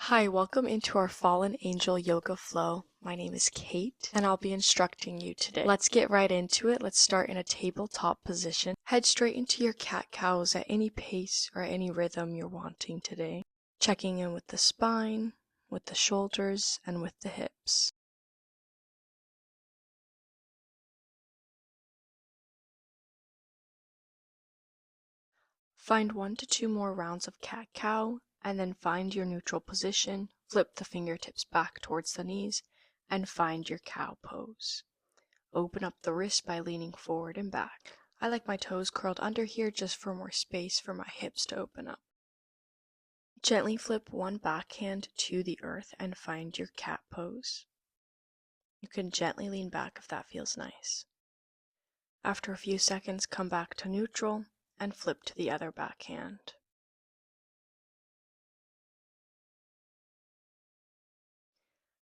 Hi, welcome into our Fallen Angel Yoga Flow. My name is Kate, and I'll be instructing you today. Let's get right into it. Let's start in a tabletop position. Head straight into your cat-cows at any pace or any rhythm you're wanting today. Checking in with the spine, with the shoulders, and with the hips. Find 1 to 2 more rounds of cat-cow, and then find your neutral position, flip the fingertips back towards the knees, and find your cow pose. Open up the wrist by leaning forward and back. I like my toes curled under here just for more space for my hips to open up. Gently flip one backhand to the earth and find your cat pose. You can gently lean back if that feels nice. After a few seconds, come back to neutral and flip to the other backhand.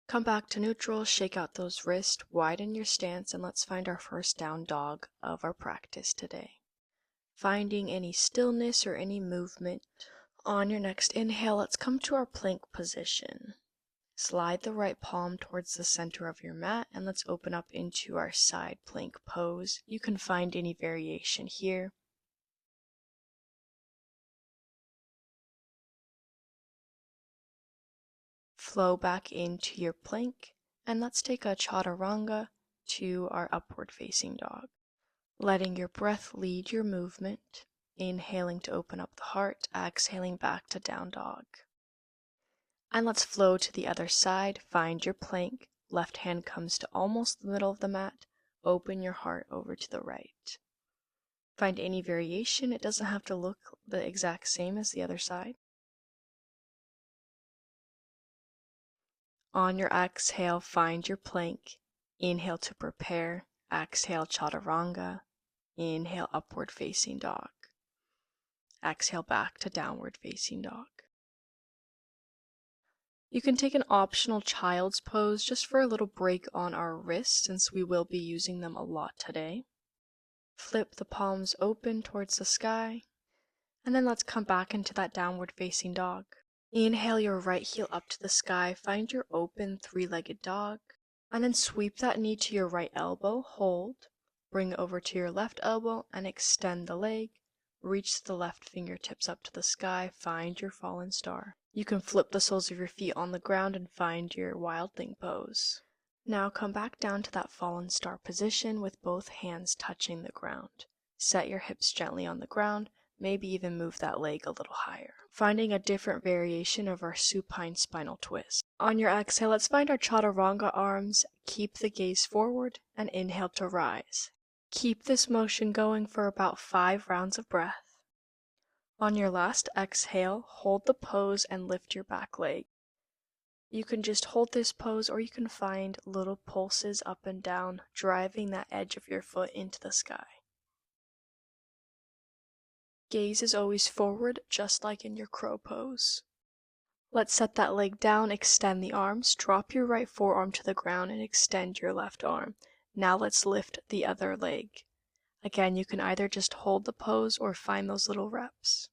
Come back to neutral, shake out those wrists, widen your stance, and let's find our first down dog of our practice today. Finding any stillness or any movement. On your next inhale, let's come to our plank position. Slide the right palm towards the center of your mat, and let's open up into our side plank pose. You can find any variation here. Flow back into your plank, and let's take a chaturanga to our upward facing dog. Letting your breath lead your movement, inhaling to open up the heart, exhaling back to down dog. And let's flow to the other side, find your plank, left hand comes to almost the middle of the mat, open your heart over to the right. Find any variation, it doesn't have to look the exact same as the other side. On your exhale, find your plank, inhale to prepare, exhale chaturanga, inhale upward facing dog. Exhale back to downward facing dog. You can take an optional child's pose just for a little break on our wrists since we will be using them a lot today. Flip the palms open towards the sky, and then let's come back into that downward facing dog. Inhale your right heel up to the sky, find your open three-legged dog, and then sweep that knee to your right elbow, hold, bring it over to your left elbow and extend the leg. Reach the left fingertips up to the sky, find your fallen star. You can flip the soles of your feet on the ground and find your wildling pose. Now come back down to that fallen star position with both hands touching the ground. Set your hips gently on the ground, maybe even move that leg a little higher. Finding a different variation of our supine spinal twist. On your exhale, let's find our chaturanga arms, keep the gaze forward, and inhale to rise. Keep this motion going for about 5 rounds of breath. On your last exhale, hold the pose and lift your back leg. You can just hold this pose or you can find little pulses up and down, driving that edge of your foot into the sky. Gaze is always forward, just like in your crow pose. Let's set that leg down, extend the arms, drop your right forearm to the ground and extend your left arm. Now let's lift the other leg. Again, you can either just hold the pose or find those little reps.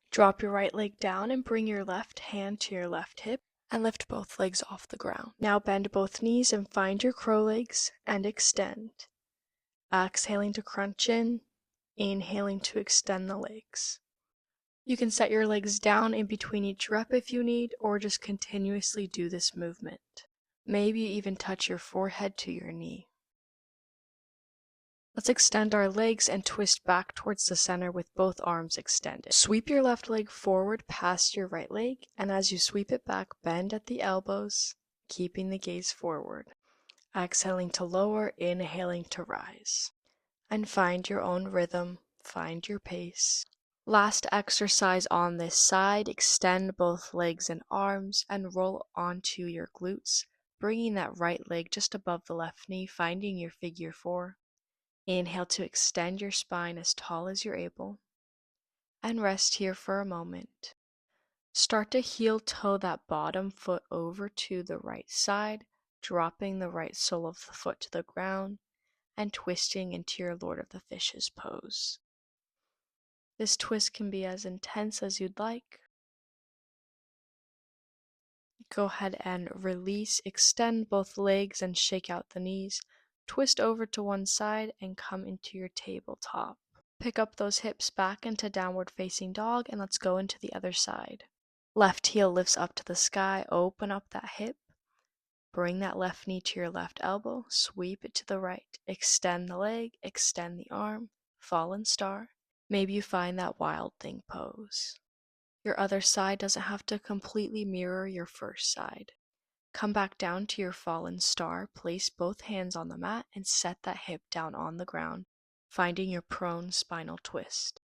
Drop your right leg down and bring your left hand to your left hip and lift both legs off the ground. Now bend both knees and find your crow legs and extend. Exhaling to crunch in, inhaling to extend the legs. You can set your legs down in between each rep if you need, or just continuously do this movement. Maybe even touch your forehead to your knee. Let's extend our legs and twist back towards the center with both arms extended. Sweep your left leg forward past your right leg, and as you sweep it back, bend at the elbows, keeping the gaze forward. Exhaling to lower, inhaling to rise. And find your own rhythm, find your pace. Last exercise on this side, extend both legs and arms and roll onto your glutes, bringing that right leg just above the left knee, finding your figure 4. Inhale to extend your spine as tall as you're able, and rest here for a moment. Start to heel toe that bottom foot over to the right side, dropping the right sole of the foot to the ground, and twisting into your Lord of the Fishes pose. This twist can be as intense as you'd like. Go ahead and release, extend both legs and shake out the knees. Twist over to one side and come into your tabletop. Pick up those hips back into downward facing dog and let's go into the other side. Left heel lifts up to the sky, open up that hip. Bring that left knee to your left elbow, sweep it to the right. Extend the leg, extend the arm, fallen star. Maybe you find that wild thing pose. Your other side doesn't have to completely mirror your first side. Come back down to your fallen star, place both hands on the mat and set that hip down on the ground, finding your prone spinal twist.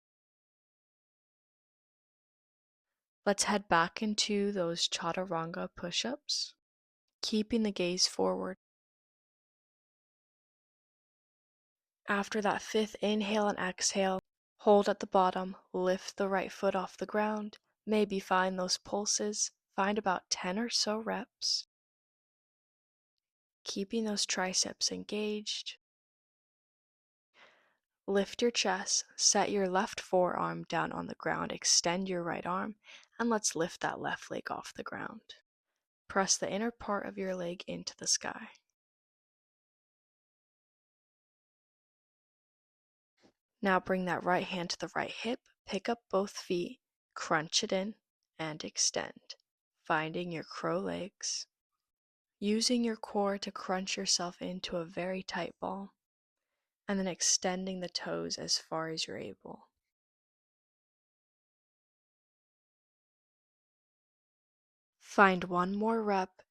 Let's head back into those chaturanga push-ups, keeping the gaze forward. After that 5th inhale and exhale, hold at the bottom, lift the right foot off the ground, maybe find those pulses, find about 10 or so reps. Keeping those triceps engaged. Lift your chest, set your left forearm down on the ground, extend your right arm, and let's lift that left leg off the ground. Press the inner part of your leg into the sky. Now bring that right hand to the right hip, pick up both feet, crunch it in, and extend, finding your crow legs. Using your core to crunch yourself into a very tight ball, and then extending the toes as far as you're able. Find one more rep,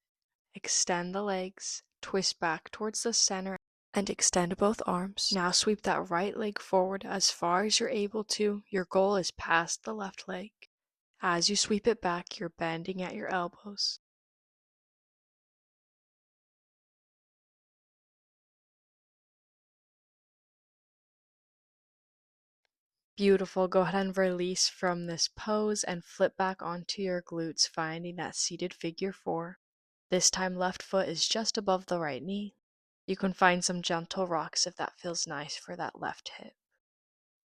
extend the legs, twist back towards the center, and extend both arms. Now sweep that right leg forward as far as you're able to. Your goal is past the left leg. As you sweep it back, you're bending at your elbows. Beautiful. Go ahead and release from this pose and flip back onto your glutes, finding that seated figure 4. This time left foot is just above the right knee. You can find some gentle rocks if that feels nice for that left hip.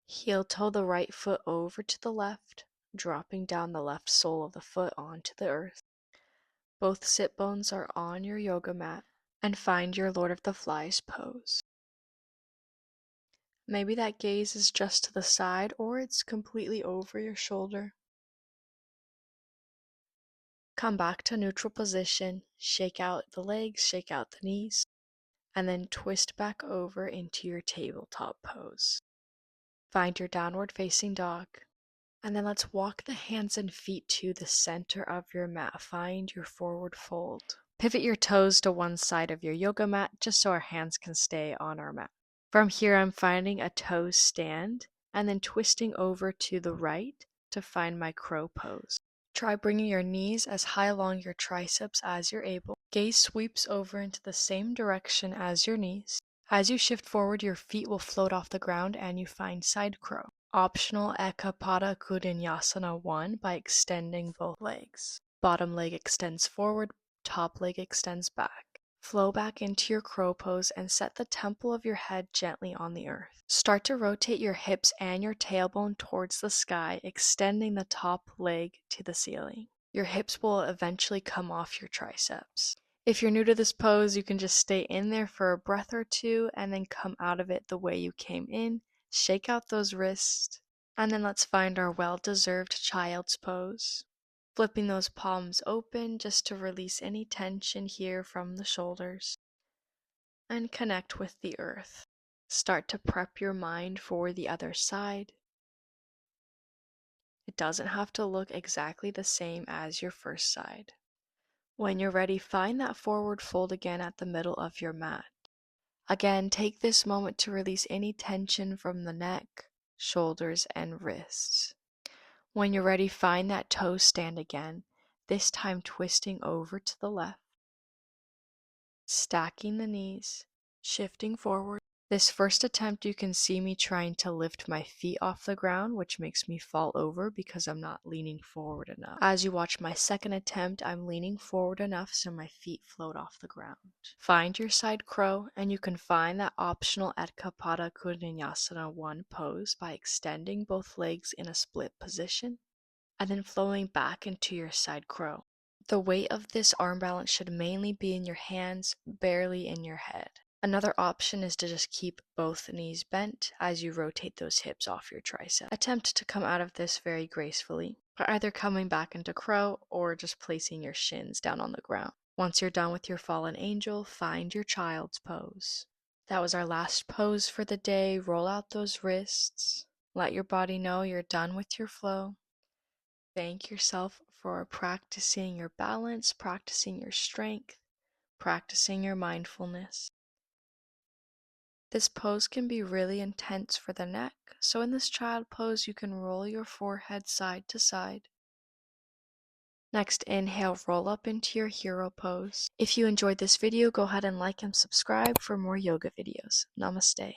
Heel toe the right foot over to the left, dropping down the left sole of the foot onto the earth. Both sit bones are on your yoga mat, and find your Lord of the Flies pose. Maybe that gaze is just to the side or it's completely over your shoulder. Come back to neutral position, shake out the legs, shake out the knees, and then twist back over into your tabletop pose. Find your downward facing dog, and then let's walk the hands and feet to the center of your mat. Find your forward fold. Pivot your toes to one side of your yoga mat just so our hands can stay on our mat. From here, I'm finding a toe stand and then twisting over to the right to find my crow pose. Try bringing your knees as high along your triceps as you're able. Gaze sweeps over into the same direction as your knees. As you shift forward, your feet will float off the ground and you find side crow. Optional Ekapada Koundinyasana 1 by extending both legs. Bottom leg extends forward, top leg extends back. Flow back into your crow pose and set the temple of your head gently on the earth. Start to rotate your hips and your tailbone towards the sky, extending the top leg to the ceiling. Your hips will eventually come off your triceps. If you're new to this pose, you can just stay in there for a breath or two and then come out of it the way you came in. Shake out those wrists, and then let's find our well-deserved child's pose. Flipping those palms open just to release any tension here from the shoulders and connect with the earth. Start to prep your mind for the other side. It doesn't have to look exactly the same as your first side. When you're ready, find that forward fold again at the middle of your mat. Again, take this moment to release any tension from the neck, shoulders, and wrists. When you're ready, find that toe stand again, this time twisting over to the left. Stacking the knees, shifting forward. This first attempt, you can see me trying to lift my feet off the ground, which makes me fall over because I'm not leaning forward enough. As you watch my second attempt, I'm leaning forward enough so my feet float off the ground. Find your side crow, and you can find that optional Ekapada Koundinyasana 1 pose by extending both legs in a split position, and then flowing back into your side crow. The weight of this arm balance should mainly be in your hands, barely in your head. Another option is to just keep both knees bent as you rotate those hips off your tricep. Attempt to come out of this very gracefully, by either coming back into crow or just placing your shins down on the ground. Once you're done with your fallen angel, find your child's pose. That was our last pose for the day. Roll out those wrists. Let your body know you're done with your flow. Thank yourself for practicing your balance, practicing your strength, practicing your mindfulness. This pose can be really intense for the neck, so in this child pose you can roll your forehead side to side. Next, inhale, roll up into your hero pose. If you enjoyed this video, go ahead and like and subscribe for more yoga videos. Namaste.